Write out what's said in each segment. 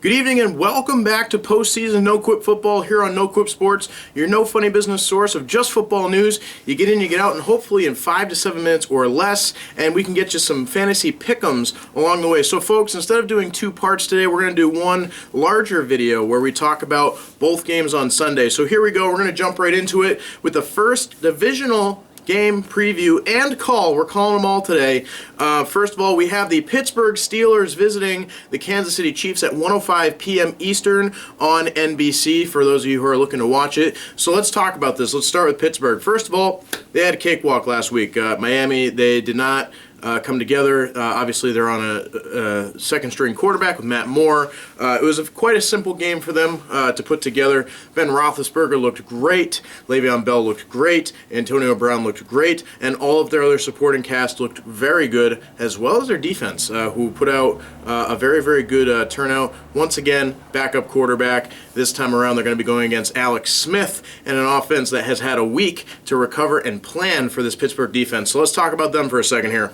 Good evening and welcome back to postseason NoQuipFootball here on NoQuip Sports, your no funny business source of just football news. You get in, you get out, and hopefully in 5 to 7 minutes or less, and we can get you some fantasy pick'ems along the way. So folks, instead of doing two parts today, we're going to do one larger video where we talk about both games on Sunday. So here we go, we're going to jump right into it with the first divisional game preview and call. We're calling them all today. First of all, we have the Pittsburgh Steelers visiting the Kansas City Chiefs at 1:05 p.m. Eastern on NBC for those of you who are looking to watch it. So let's talk about this. Let's start with Pittsburgh. First of all, they had a cakewalk last week. Miami, they did not come together. Obviously, they're on a second-string quarterback with Matt Moore. It was quite a simple game for them to put together. Ben Roethlisberger looked great. Le'Veon Bell looked great. Antonio Brown looked great. And all of their other supporting cast looked very good, as well as their defense, who put out a very, very good turnout. Once again, backup quarterback. This time around, they're going to be going against Alex Smith and an offense that has had a week to recover and plan for this Pittsburgh defense. So let's talk about them for a second here.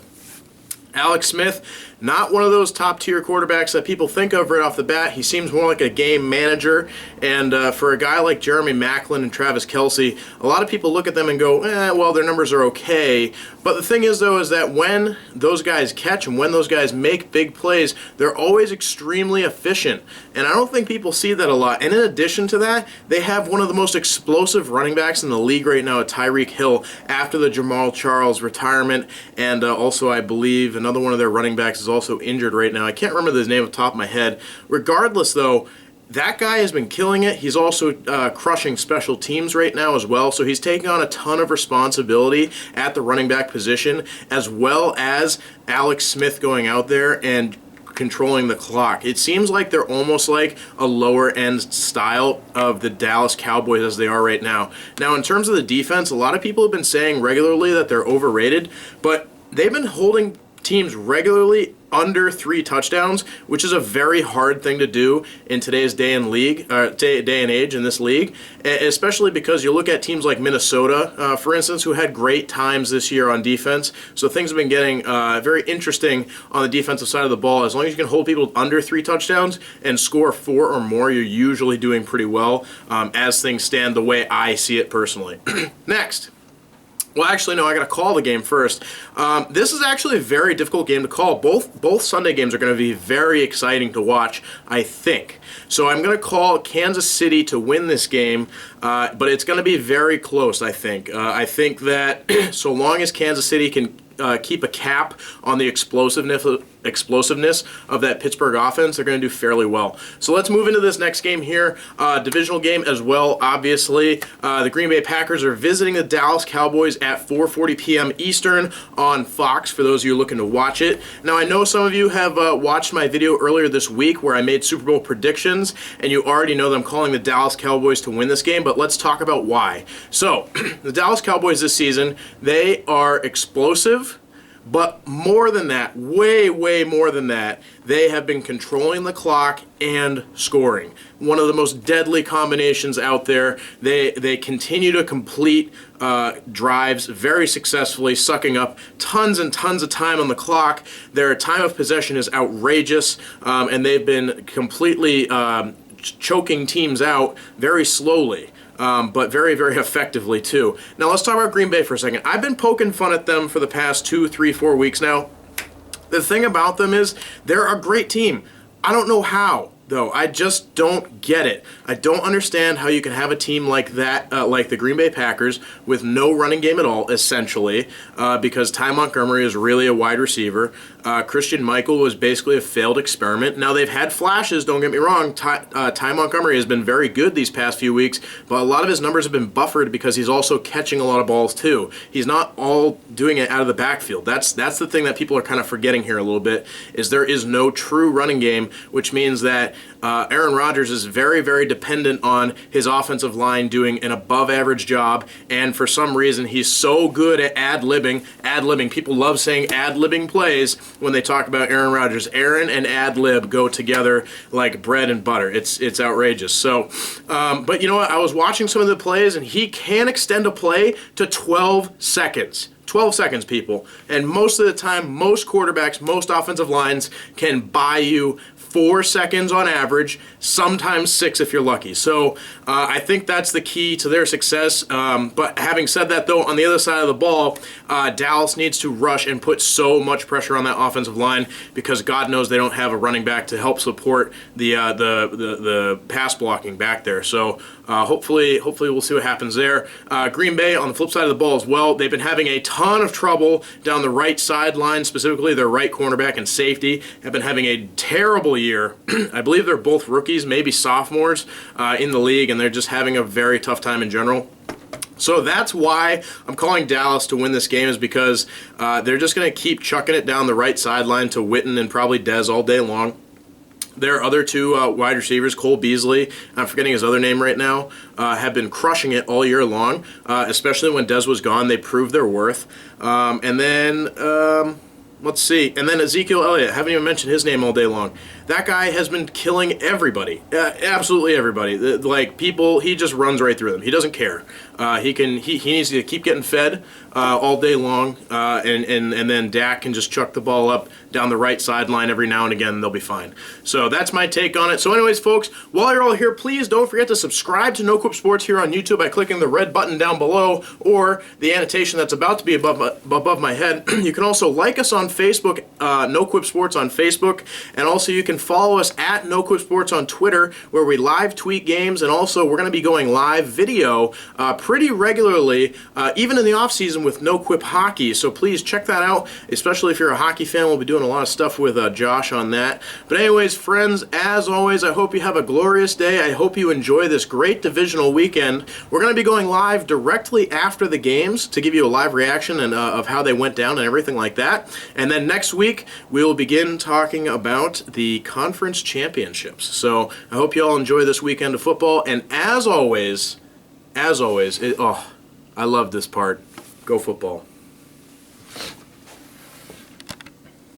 Alex Smith, not one of those top-tier quarterbacks that people think of right off the bat. He seems more like a game manager, and for a guy like Jeremy Maclin and Travis Kelce, a lot of people look at them and go, well, their numbers are okay. But the thing is, though, is that when those guys catch and when those guys make big plays, they're always extremely efficient, and I don't think people see that a lot. And in addition to that, they have one of the most explosive running backs in the league right now, Tyreek Hill, after the Jamal Charles retirement, and also, I believe, another one of their running backs is also injured right now. I can't remember his name off the top of my head. Regardless, though, that guy has been killing it. He's also crushing special teams right now as well, so he's taking on a ton of responsibility at the running back position, as well as Alex Smith going out there and controlling the clock. It seems like they're almost like a lower-end style of the Dallas Cowboys as they are right now. Now, in terms of the defense, a lot of people have been saying regularly that they're overrated, but they've been holding teams regularly under 3 touchdowns, which is a very hard thing to do in today's day and age in this league, especially because you look at teams like Minnesota, for instance, who had great times this year on defense. So things have been getting very interesting on the defensive side of the ball. As long as you can hold people under 3 touchdowns and score 4 or more, you're usually doing pretty well as things stand the way I see it personally. Next. Well, actually, no, I got to call the game first. This is actually a very difficult game to call. Both Sunday games are going to be very exciting to watch, I think. So I'm going to call Kansas City to win this game, but it's going to be very close, I think. I think that so long as Kansas City can keep a cap on the explosiveness of that Pittsburgh offense, they're going to do fairly well. So let's move into this next game here. Divisional game as well, obviously. The Green Bay Packers are visiting the Dallas Cowboys at 4:40 p.m. Eastern on Fox, for those of you looking to watch it. Now, I know some of you have watched my video earlier this week where I made Super Bowl predictions, and you already know that I'm calling the Dallas Cowboys to win this game, but let's talk about why. So, the Dallas Cowboys this season, they are explosive, but more than that, way, way more than that, they have been controlling the clock and scoring. One of the most deadly combinations out there. They continue to complete drives very successfully, sucking up tons and tons of time on the clock. Their time of possession is outrageous, and they've been completely choking teams out very slowly. But very, very effectively, too. Now, let's talk about Green Bay for a second. I've been poking fun at them for the past 2, 3, 4 weeks now. The thing about them is they're a great team. I don't know how, though. I just don't get it. I don't understand how you can have a team like that, like the Green Bay Packers, with no running game at all, essentially, because Ty Montgomery is really a wide receiver. Christian Michael was basically a failed experiment. Now, they've had flashes, don't get me wrong. Ty Montgomery has been very good these past few weeks, but a lot of his numbers have been buffered because he's also catching a lot of balls, too. He's not all doing it out of the backfield. That's the thing that people are kind of forgetting here a little bit, is there is no true running game, which means that Aaron Rodgers is very, very dependent on his offensive line doing an above-average job, and for some reason, he's so good at ad-libbing. People love saying ad-libbing plays when they talk about Aaron Rodgers. Aaron and ad-lib go together like bread and butter. It's outrageous. So, but you know what? I was watching some of the plays, and he can extend a play to 12 seconds. 12 seconds, people. And most of the time, most quarterbacks, most offensive lines can buy you 4 seconds on average, sometimes 6 if you're lucky. So I think that's the key to their success. But having said that, though, on the other side of the ball, Dallas needs to rush and put so much pressure on that offensive line because God knows they don't have a running back to help support the pass blocking back there. So hopefully we'll see what happens there. Green Bay on the flip side of the ball as well. They've been having a ton of trouble down the right sideline, specifically their right cornerback and safety have been having a terrible year. I believe they're both rookies, maybe sophomores in the league, and they're just having a very tough time in general. So that's why I'm calling Dallas to win this game, is because they're just going to keep chucking it down the right sideline to Witten and probably Dez all day long. Their other two wide receivers, Cole Beasley, I'm forgetting his other name right now, have been crushing it all year long, especially when Dez was gone. They proved their worth. And then Ezekiel Elliott, haven't even mentioned his name all day long. That guy has been killing everybody, absolutely everybody. Like people, he just runs right through them. He doesn't care. He needs to keep getting fed all day long, and then Dak can just chuck the ball up down the right sideline every now and again, and they'll be fine. So that's my take on it. So anyways, folks, while you're all here, please don't forget to subscribe to NoQuip Sports here on YouTube by clicking the red button down below or the annotation that's about to be above my head. You can also like us on Facebook, NoQuip Sports on Facebook, and also you can follow us at NoQuip Sports on Twitter, where we live tweet games, and also we're going to be going live video pretty regularly, even in the off season with NoQuip Hockey. So please check that out, especially if you're a hockey fan. We'll be doing a lot of stuff with Josh on that. But anyways, friends, as always, I hope you have a glorious day. I hope you enjoy this great divisional weekend. We're going to be going live directly after the games to give you a live reaction and of how they went down and everything like that. And then next week, we will begin talking about the conference championships. So I hope you all enjoy this weekend of football. And as always, I love this part. Go football.